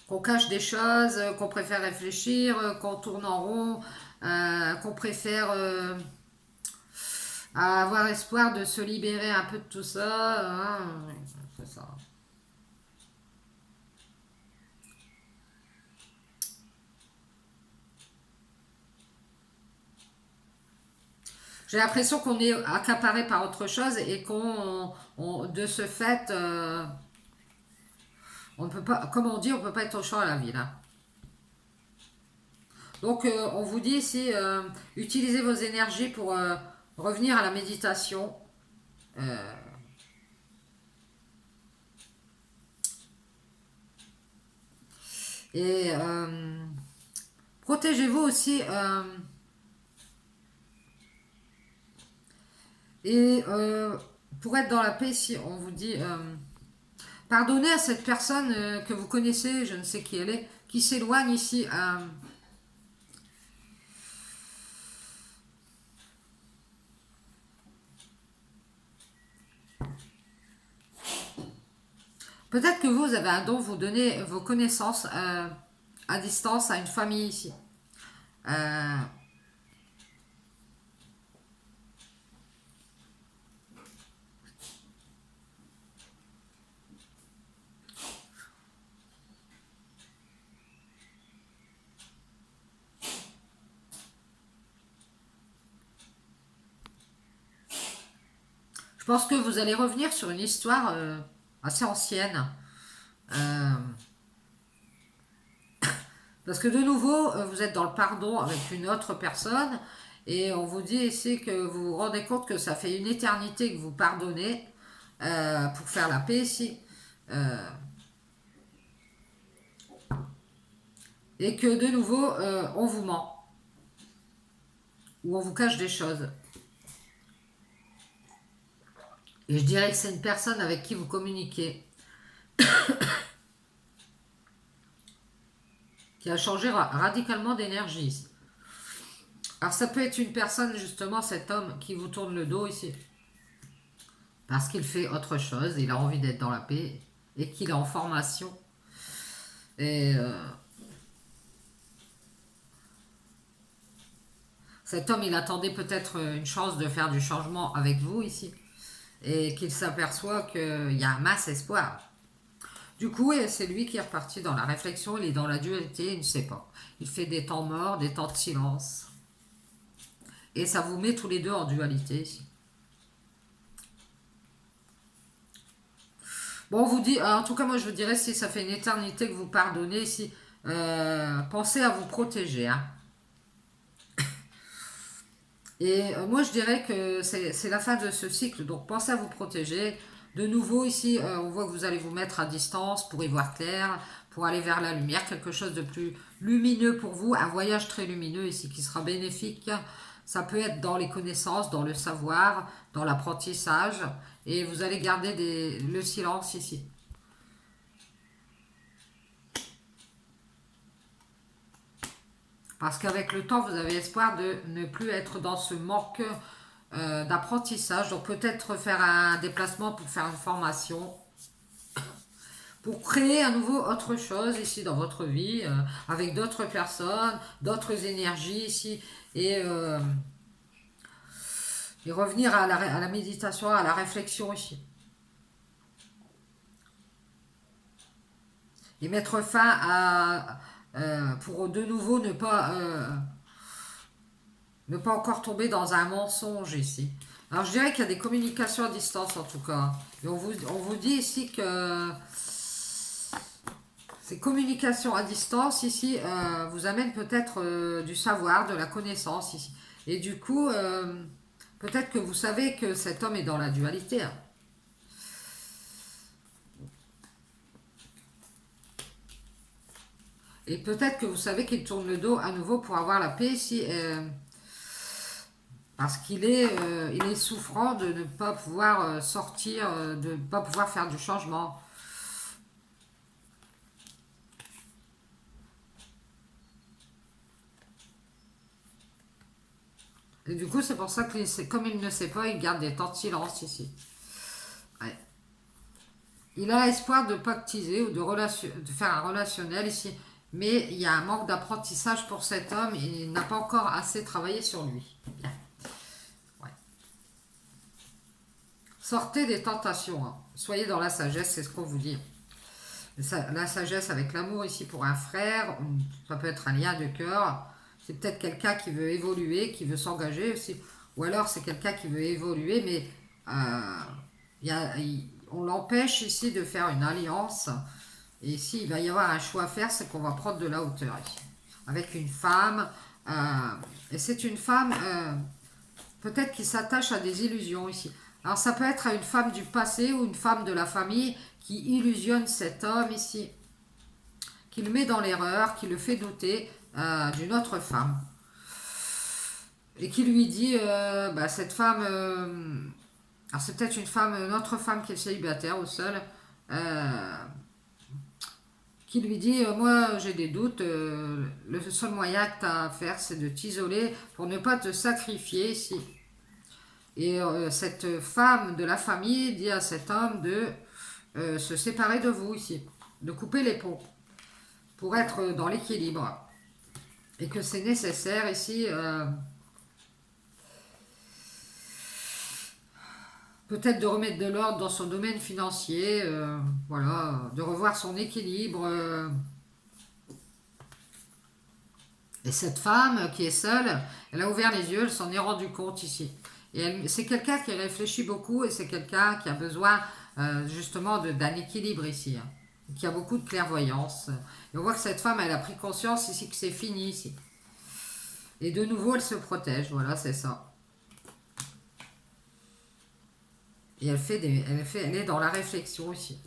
qu'on cache des choses, qu'on préfère réfléchir, qu'on tourne en rond, qu'on préfère avoir espoir de se libérer un peu de tout ça, hein, c'est ça. J'ai l'impression qu'on est accaparé par autre chose et de ce fait, On ne peut pas, comme on dit, on ne peut pas être au champ à la ville, hein. Donc, on vous dit ici, utilisez vos énergies pour revenir à la méditation. Euh, et protégez-vous aussi. Et pour être dans la paix, ici, on vous dit, pardonnez à cette personne que vous connaissez, je ne sais qui elle est, qui s'éloigne ici. Peut-être que vous avez un don, vous donnez vos connaissances à distance à une famille ici. Euh, je pense que vous allez revenir sur une histoire assez ancienne. Euh, Parce que de nouveau, vous êtes dans le pardon avec une autre personne et on vous dit ici que vous vous rendez compte que ça fait une éternité que vous pardonnez pour faire la paix ici. Euh, et que de nouveau, on vous ment ou on vous cache des choses. Et je dirais que c'est une personne avec qui vous communiquez qui a changé radicalement d'énergie. Alors ça peut être une personne, justement, cet homme qui vous tourne le dos ici. Parce qu'il fait autre chose, il a envie d'être dans la paix et qu'il est en formation. Et cet homme, il attendait peut-être une chance de faire du changement avec vous ici. Et qu'il s'aperçoit qu'il y a un masse espoir. Du coup, c'est lui qui est reparti dans la réflexion, il est dans la dualité, il ne sait pas. Il fait des temps morts, des temps de silence. Et ça vous met tous les deux en dualité ici. Bon, on vous dit, en tout cas, moi je vous dirais, si ça fait une éternité que vous pardonnez, si, pensez à vous protéger, hein. Et moi je dirais que c'est la fin de ce cycle, donc pensez à vous protéger. De nouveau ici, on voit que vous allez vous mettre à distance pour y voir clair, pour aller vers la lumière, quelque chose de plus lumineux pour vous, un voyage très lumineux ici qui sera bénéfique. Ça peut être dans les connaissances, dans le savoir, dans l'apprentissage, et vous allez garder le silence ici. Parce qu'avec le temps, vous avez espoir de ne plus être dans ce manque d'apprentissage. Donc peut-être faire un déplacement pour faire une formation, pour créer à nouveau autre chose ici dans votre vie, avec d'autres personnes, d'autres énergies ici, et, euh, et revenir à la méditation, à la réflexion ici. Et mettre fin à, pour de nouveau ne pas encore tomber dans un mensonge ici. Alors je dirais qu'il y a des communications à distance en tout cas. Et on vous dit ici que ces communications à distance ici vous amènent peut-être du savoir, de la connaissance ici. Et du coup, peut-être que vous savez que cet homme est dans la dualité, hein. Et peut-être que vous savez qu'il tourne le dos à nouveau pour avoir la paix ici. Parce il est souffrant de ne pas pouvoir sortir, de ne pas pouvoir faire du changement. Et du coup, c'est pour ça que comme il ne sait pas, il garde des temps de silence ici. Ouais. Il a espoir de pactiser ou de faire un relationnel ici. Mais il y a un manque d'apprentissage pour cet homme et il n'a pas encore assez travaillé sur lui. Ouais. Sortez des tentations, hein. Soyez dans la sagesse, c'est ce qu'on vous dit. La sagesse avec l'amour ici pour un frère, ça peut être un lien de cœur. C'est peut-être quelqu'un qui veut évoluer, qui veut s'engager aussi. Ou alors c'est quelqu'un qui veut évoluer, mais on l'empêche ici de faire une alliance. Et ici, il va y avoir un choix à faire, c'est qu'on va prendre de la hauteur ici. Avec une femme. Et c'est une femme, peut-être qui s'attache à des illusions ici. Alors ça peut être une femme du passé ou une femme de la famille qui illusionne cet homme ici. Qui le met dans l'erreur, qui le fait douter d'une autre femme. Et qui lui dit, cette femme... alors c'est peut-être une autre femme qui est célibataire ou seule. Qui lui dit moi j'ai des doutes, le seul moyen que tu as à faire c'est de t'isoler pour ne pas te sacrifier ici. Et cette femme de la famille dit à cet homme de se séparer de vous ici, de couper les ponts pour être dans l'équilibre. Et que c'est nécessaire ici, peut-être de remettre de l'ordre dans son domaine financier, voilà, de revoir son équilibre. Et cette femme qui est seule, elle a ouvert les yeux, elle s'en est rendue compte ici. Et c'est quelqu'un qui réfléchit beaucoup et c'est quelqu'un qui a besoin justement d'un équilibre ici, hein, qui a beaucoup de clairvoyance. Et on voit que cette femme, elle a pris conscience ici que c'est fini ici. Et de nouveau, elle se protège, voilà, c'est ça. Et elle est dans la réflexion ici.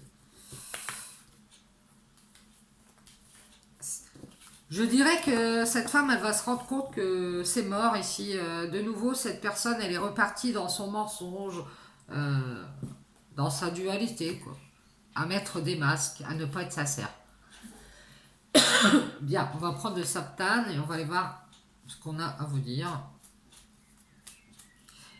Je dirais que cette femme, elle va se rendre compte que c'est mort ici. De nouveau, cette personne, elle est repartie dans son mensonge, euh, dans sa dualité, quoi. À mettre des masques, à ne pas être sincère. Bien, on va prendre le saptane et on va aller voir ce qu'on a à vous dire.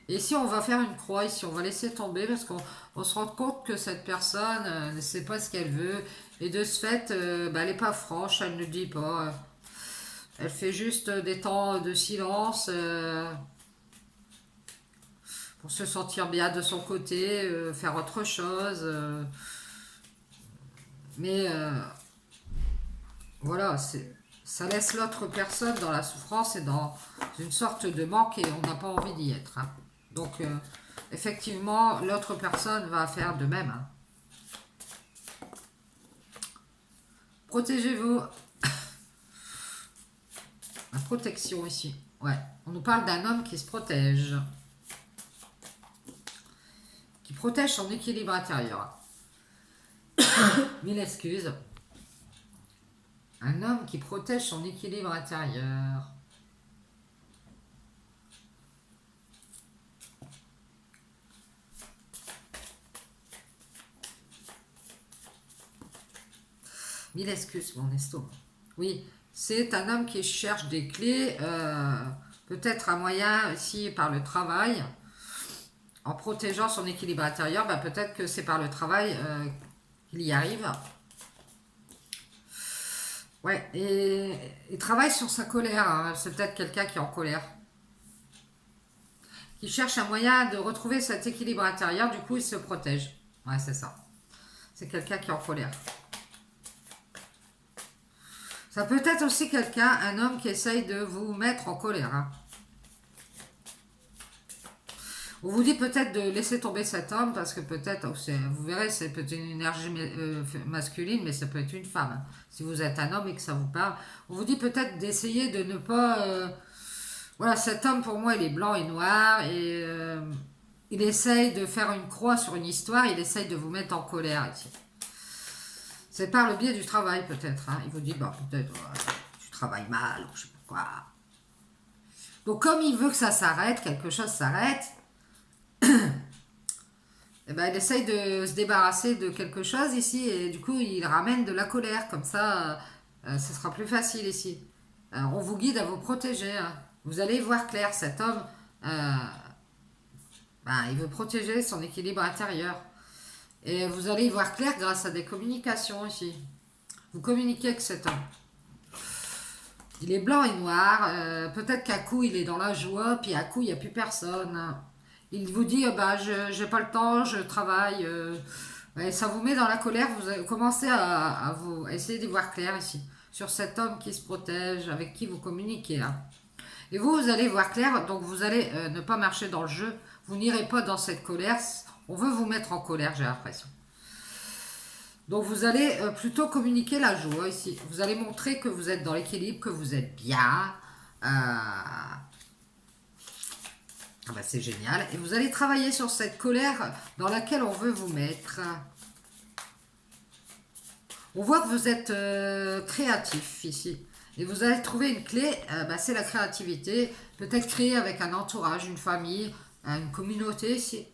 Et ici, on va faire une croix, ici, on va laisser tomber parce qu'on se rend compte que cette personne ne sait pas ce qu'elle veut. Et de ce fait, elle n'est pas franche, elle ne dit pas. Elle fait juste des temps de silence pour se sentir bien de son côté, faire autre chose. Mais voilà, ça laisse l'autre personne dans la souffrance et dans une sorte de manque et on n'a pas envie d'y être, hein. Donc, effectivement, l'autre personne va faire de même, hein. Protégez-vous. La protection ici. Ouais, on nous parle d'un homme qui se protège. Qui protège son équilibre intérieur. Mille excuses. Un homme qui protège son équilibre intérieur. Mille excuses, mon estomac. Oui, c'est un homme qui cherche des clés, peut-être un moyen aussi par le travail, en protégeant son équilibre intérieur, peut-être que c'est par le travail qu'il y arrive. Ouais, et il travaille sur sa colère, hein. C'est peut-être quelqu'un qui est en colère, qui cherche un moyen de retrouver cet équilibre intérieur, du coup il se protège. Ouais, c'est ça. C'est quelqu'un qui est en colère. Ça peut être aussi quelqu'un, un homme qui essaye de vous mettre en colère, hein. On vous dit peut-être de laisser tomber cet homme parce que peut-être, vous verrez, c'est peut-être une énergie masculine, mais ça peut être une femme, hein. Si vous êtes un homme et que ça vous parle, on vous dit peut-être d'essayer de ne pas... voilà, cet homme pour moi il est blanc et noir et il essaye de faire une croix sur une histoire, il essaye de vous mettre en colère ici. C'est par le biais du travail peut-être, hein. Il vous dit, peut-être tu travailles mal ou je sais pas quoi. Donc comme il veut que ça s'arrête, quelque chose s'arrête, il essaye de se débarrasser de quelque chose ici et du coup il ramène de la colère. Comme ça, ce sera plus facile ici. On vous guide à vous protéger, hein. Vous allez voir clair, cet homme, il veut protéger son équilibre intérieur. Et vous allez y voir clair grâce à des communications ici. Vous communiquez avec cet homme. Il est blanc et noir. Peut-être qu'à coup, il est dans la joie, puis à coup, il n'y a plus personne. Il vous dit, je n'ai pas le temps, je travaille. Et ça vous met dans la colère. Vous commencez à essayer d'y voir clair ici. Sur cet homme qui se protège, avec qui vous communiquez, hein. Et vous allez voir clair. Donc, vous allez ne pas marcher dans le jeu. Vous n'irez pas dans cette colère. On veut vous mettre en colère, j'ai l'impression. Donc vous allez plutôt communiquer la joie ici. Vous allez montrer que vous êtes dans l'équilibre, que vous êtes bien. Ah bah c'est génial. Et vous allez travailler sur cette colère dans laquelle on veut vous mettre. On voit que vous êtes créatif ici. Et vous allez trouver une clé, bah, c'est la créativité. Peut-être créer avec un entourage, une famille, une communauté ici.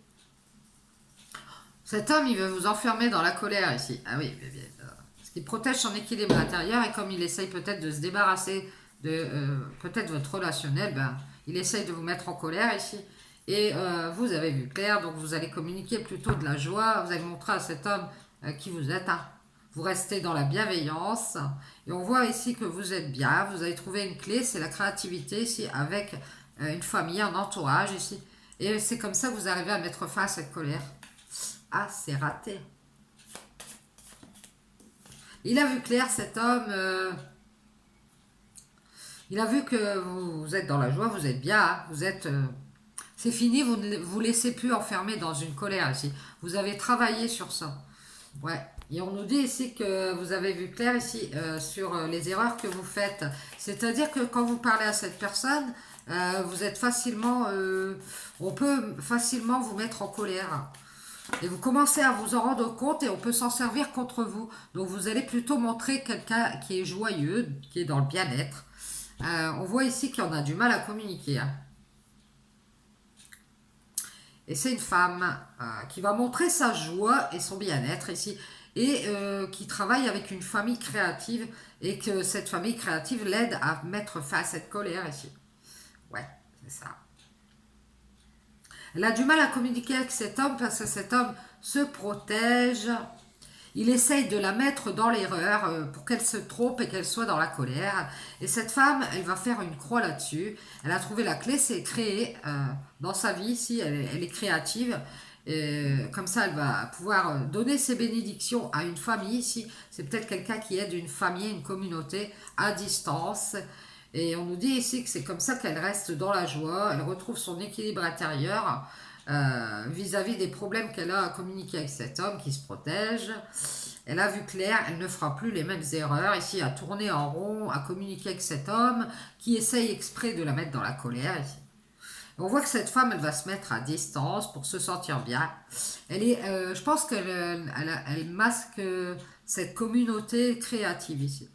Cet homme, il veut vous enfermer dans la colère ici. Ah oui, parce qu'il protège son équilibre intérieur et comme il essaye peut-être de se débarrasser de peut-être votre relationnel, ben, il essaye de vous mettre en colère ici. Et vous avez vu clair, donc vous allez communiquer plutôt de la joie. Vous allez montrer à cet homme qui vous êtes. Hein. Vous restez dans la bienveillance. Et on voit ici que vous êtes bien. Vous avez trouvé une clé, c'est la créativité ici avec une famille, un entourage ici. Et c'est comme ça que vous arrivez à mettre fin à cette colère. Ah, c'est raté. Il a vu clair, cet homme. Il a vu que vous êtes dans la joie, vous êtes bien. Hein, vous êtes. C'est fini, vous ne vous laissez plus enfermer dans une colère ici. Vous avez travaillé sur ça. Ouais. Et on nous dit ici que vous avez vu clair ici sur les erreurs que vous faites. C'est-à-dire que quand vous parlez à cette personne, vous êtes facilement. On peut facilement vous mettre en colère. Et vous commencez à vous en rendre compte et on peut s'en servir contre vous. Donc vous allez plutôt montrer quelqu'un qui est joyeux, qui est dans le bien-être. On voit ici qu'on a du mal à communiquer. Hein. Et c'est une femme qui va montrer sa joie et son bien-être ici. Et qui travaille avec une famille créative. Et que cette famille créative l'aide à mettre fin à cette colère ici. Ouais, c'est ça. Elle a du mal à communiquer avec cet homme parce que cet homme se protège. Il essaye de la mettre dans l'erreur pour qu'elle se trompe et qu'elle soit dans la colère. Et cette femme, elle va faire une croix là-dessus. Elle a trouvé la clé, c'est créer dans sa vie ici. Elle est créative. Et comme ça, elle va pouvoir donner ses bénédictions à une famille ici. C'est peut-être quelqu'un qui aide une famille, une communauté à distance. Et on nous dit ici que c'est comme ça qu'elle reste dans la joie, elle retrouve son équilibre intérieur vis-à-vis des problèmes qu'elle a à communiquer avec cet homme qui se protège. Elle a vu clair, elle ne fera plus les mêmes erreurs ici à tourner en rond, à communiquer avec cet homme qui essaye exprès de la mettre dans la colère ici. On voit que cette femme, elle va se mettre à distance pour se sentir bien. Elle est, je pense qu'elle masque cette communauté créative ici.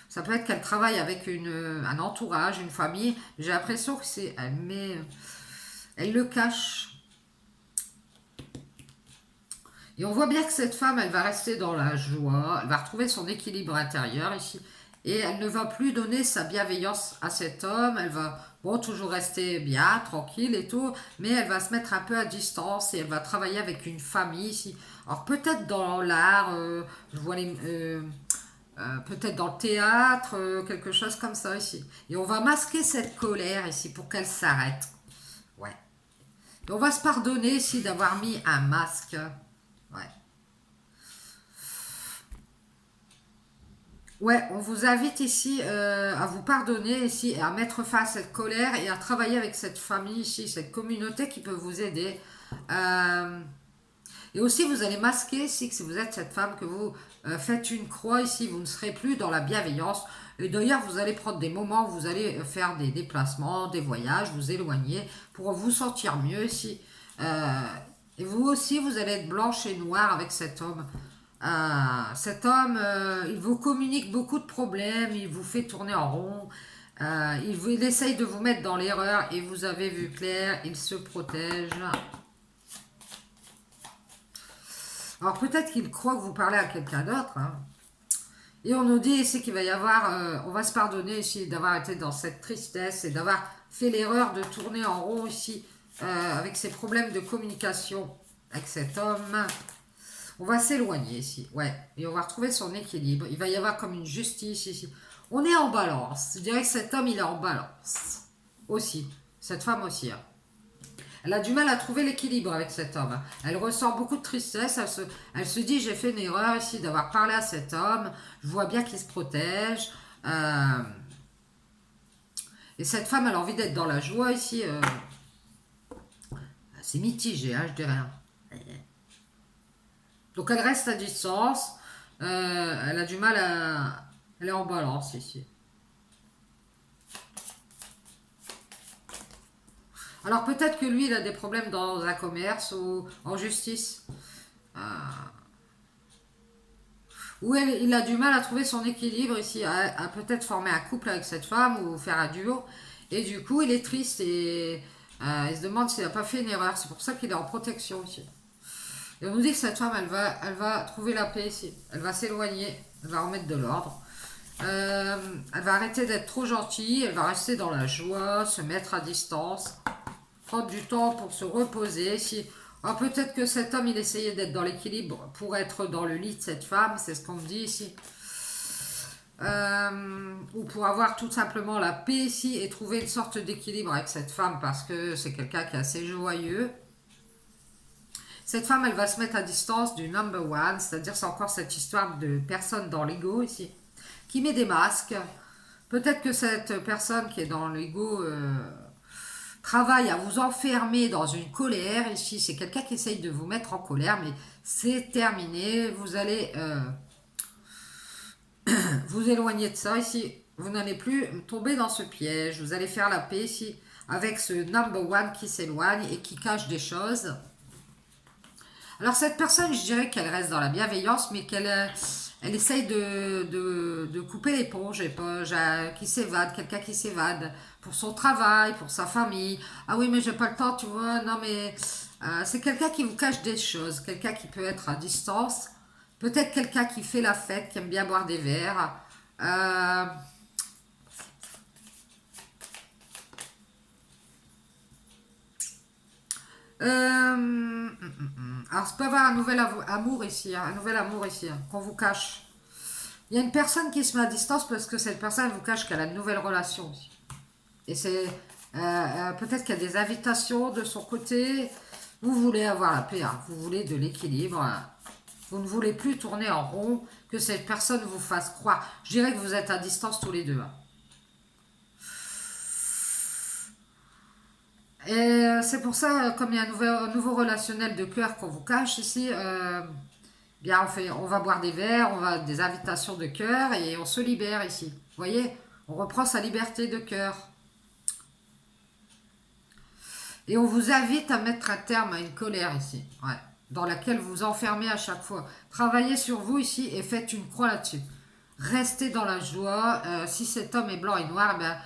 Ça peut être qu'elle travaille avec un entourage, une famille. J'ai l'impression que c'est... Elle le cache. Et on voit bien que cette femme, elle va rester dans la joie. Elle va retrouver son équilibre intérieur ici. Et elle ne va plus donner sa bienveillance à cet homme. Elle va, bon, toujours rester bien, tranquille et tout. Mais elle va se mettre un peu à distance. Et elle va travailler avec une famille ici. Alors peut-être dans l'art, je vois peut-être dans le théâtre, quelque chose comme ça ici. Et on va masquer cette colère ici pour qu'elle s'arrête. Ouais. Et on va se pardonner ici d'avoir mis un masque. Ouais. Ouais, on vous invite ici à vous pardonner ici et à mettre fin à cette colère et à travailler avec cette famille ici, cette communauté qui peut vous aider. Et aussi, vous allez masquer ici que si vous êtes cette femme, que vous faites une croix ici, vous ne serez plus dans la bienveillance. Et d'ailleurs, vous allez prendre des moments où vous allez faire des déplacements, des voyages, vous éloigner pour vous sentir mieux ici. Et vous aussi, vous allez être blanche et noire avec cet homme. Cet homme, il vous communique beaucoup de problèmes, il vous fait tourner en rond. Il essaye de vous mettre dans l'erreur et vous avez vu clair, il se protège. Alors peut-être qu'il croit que vous parlez à quelqu'un d'autre. Hein. Et on nous dit ici qu'il va y avoir, on va se pardonner ici d'avoir été dans cette tristesse et d'avoir fait l'erreur de tourner en rond ici avec ces problèmes de communication avec cet homme. On va s'éloigner ici, ouais. Et on va retrouver son équilibre. Il va y avoir comme une justice ici. On est en balance. Je dirais que cet homme, il est en balance. Aussi. Cette femme aussi. Hein. Elle a du mal à trouver l'équilibre avec cet homme. Elle ressent beaucoup de tristesse. Elle se dit, j'ai fait une erreur ici d'avoir parlé à cet homme. Je vois bien qu'il se protège. Et cette femme, elle a envie d'être dans la joie ici. C'est mitigé, hein, je dirais. Donc elle reste à distance. Elle a du mal à... Elle est en balance ici. Alors peut-être que lui, il a des problèmes dans un commerce ou en justice. Euh, Ou il a du mal à trouver son équilibre ici, à peut-être former un couple avec cette femme ou faire un duo. Et du coup, il est triste et il se demande s'il n'a pas fait une erreur. C'est pour ça qu'il est en protection ici. Et on nous dit que cette femme, elle va trouver la paix ici. Elle va s'éloigner, elle va remettre de l'ordre. Elle va arrêter d'être trop gentille, elle va rester dans la joie, se mettre à distance, prendre du temps pour se reposer. Si... Alors peut-être que cet homme, il essayait d'être dans l'équilibre pour être dans le lit de cette femme, c'est ce qu'on me dit ici. Ou pour avoir tout simplement la paix ici et trouver une sorte d'équilibre avec cette femme parce que c'est quelqu'un qui est assez joyeux. Cette femme, elle va se mettre à distance du number one, c'est-à-dire c'est encore cette histoire de personne dans l'ego ici, qui met des masques. Peut-être que cette personne qui est dans l'ego travaille à vous enfermer dans une colère. Ici, c'est quelqu'un qui essaye de vous mettre en colère, mais c'est terminé. Vous allez vous éloigner de ça. Ici, vous n'allez plus tomber dans ce piège. Vous allez faire la paix ici avec ce number one qui s'éloigne et qui cache des choses. Alors cette personne, je dirais qu'elle reste dans la bienveillance, mais qu'elle elle essaye de couper l'éponge, qui s'évade, quelqu'un qui s'évade pour son travail, pour sa famille. Ah oui, mais j'ai pas le temps, tu vois. Non, mais c'est quelqu'un qui vous cache des choses, quelqu'un qui peut être à distance, peut-être quelqu'un qui fait la fête, qui aime bien boire des verres. Euh, alors, ça peut avoir un nouvel amour ici, hein, un nouvel amour ici, hein, qu'on vous cache. Il y a une personne qui se met à distance parce que cette personne vous cache qu'elle a une nouvelle relation. Et c'est peut-être qu'il y a des invitations de son côté. Vous voulez avoir la paix, hein, vous voulez de l'équilibre. Hein. Vous ne voulez plus tourner en rond, que cette personne vous fasse croire. Je dirais que vous êtes à distance tous les deux. Hein. Et c'est pour ça, comme il y a un nouveau relationnel de cœur qu'on vous cache ici, bien on va boire des verres, on va des invitations de cœur et on se libère ici. Vous voyez, on reprend sa liberté de cœur. Et on vous invite à mettre un terme à une colère ici, ouais, dans laquelle vous vous enfermez à chaque fois. Travaillez sur vous ici et faites une croix là-dessus. Restez dans la joie. Si cet homme est blanc et noir, ben,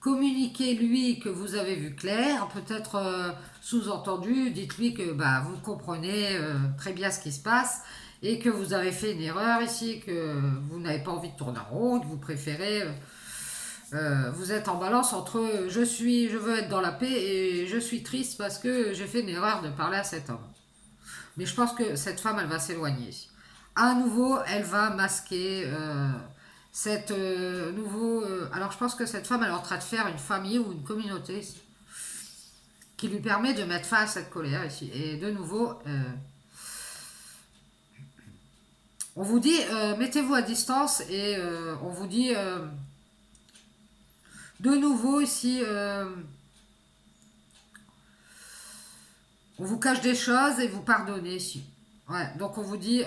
communiquez-lui que vous avez vu clair. Peut-être sous-entendu, dites-lui que bah, vous comprenez très bien ce qui se passe et que vous avez fait une erreur ici, que vous n'avez pas envie de tourner en rond, que vous préférez vous êtes en balance entre je veux être dans la paix et je suis triste parce que j'ai fait une erreur de parler à cet homme. Mais je pense que cette femme, elle va s'éloigner. À nouveau, elle va masquer cette nouveau. Alors je pense que cette femme, elle est en train de faire une famille ou une communauté ici, qui lui permet de mettre fin à cette colère ici. Et de nouveau, on vous dit mettez-vous à distance et on vous dit de nouveau ici. On vous cache des choses et vous pardonnez ici. Ouais, donc on vous dit,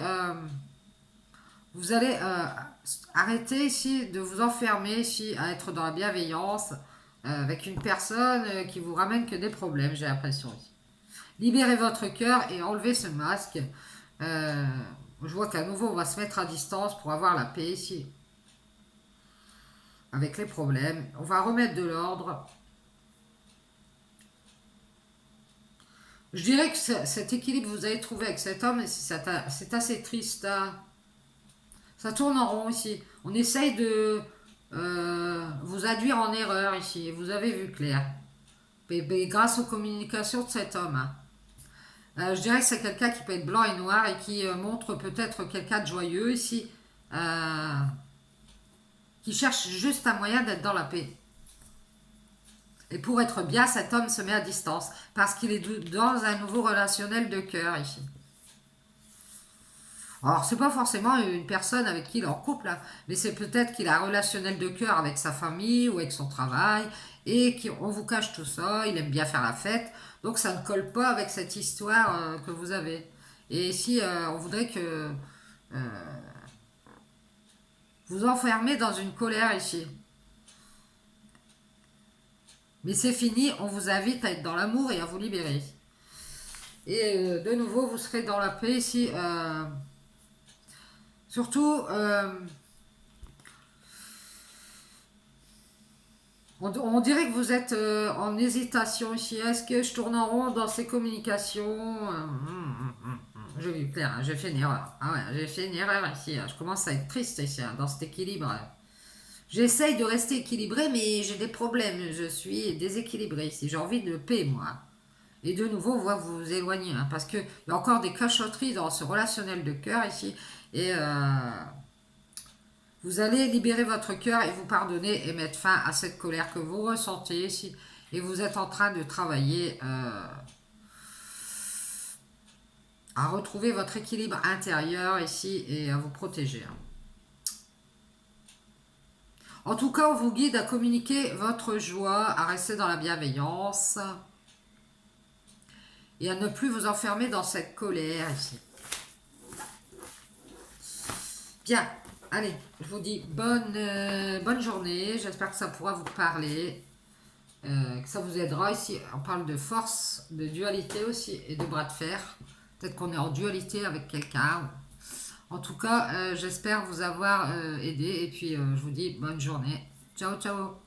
vous allez arrêter ici de vous enfermer ici à être dans la bienveillance avec une personne qui vous ramène que des problèmes, j'ai l'impression. Libérez votre cœur et enlevez ce masque. Euh, je vois qu'à nouveau on va se mettre à distance pour avoir la paix ici avec les problèmes. On va remettre de l'ordre. Je dirais que cet équilibre que vous avez trouvé avec cet homme, c'est assez triste. Hein. Ça tourne en rond ici. On essaye de vous induire en erreur ici. Vous avez vu clair. Mais grâce aux communications de cet homme. Hein. Je dirais que c'est quelqu'un qui peut être blanc et noir et qui montre peut-être quelqu'un de joyeux ici. euh, qui cherche juste un moyen d'être dans la paix. Et pour être bien, cet homme se met à distance parce qu'il est dans un nouveau relationnel de cœur ici. Alors, c'est pas forcément une personne avec qui il est en couple, hein, mais c'est peut-être qu'il a un relationnel de cœur avec sa famille ou avec son travail et qu'on vous cache tout ça, il aime bien faire la fête, donc ça ne colle pas avec cette histoire que vous avez. Et ici, on voudrait que Vous enfermez dans une colère ici. Mais c'est fini, on vous invite à être dans l'amour et à vous libérer. Et de nouveau, vous serez dans la paix ici. Surtout, on dirait que vous êtes en hésitation ici. Est-ce que je tourne en rond dans ces communications? J'ai vu clair, hein, j'ai fait une erreur. Ah ouais, j'ai fait une erreur ici. Je commence à être triste ici, hein, dans cet équilibre. J'essaye de rester équilibré, mais j'ai des problèmes. Je suis déséquilibré ici. J'ai envie de paix, moi. Et de nouveau, vous vous éloignez, hein, parce qu'il y a encore des cachotteries dans ce relationnel de cœur ici. Et vous allez libérer votre cœur et vous pardonner et mettre fin à cette colère que vous ressentez ici. Et vous êtes en train de travailler à retrouver votre équilibre intérieur ici et à vous protéger, hein. En tout cas, on vous guide à communiquer votre joie, à rester dans la bienveillance et à ne plus vous enfermer dans cette colère ici. Bien, allez, je vous dis bonne journée. J'espère que ça pourra vous parler, que ça vous aidera ici. On parle de force, de dualité aussi et de bras de fer. Peut-être qu'on est en dualité avec quelqu'un. En tout cas, j'espère vous avoir aidé et puis je vous dis bonne journée. Ciao, ciao.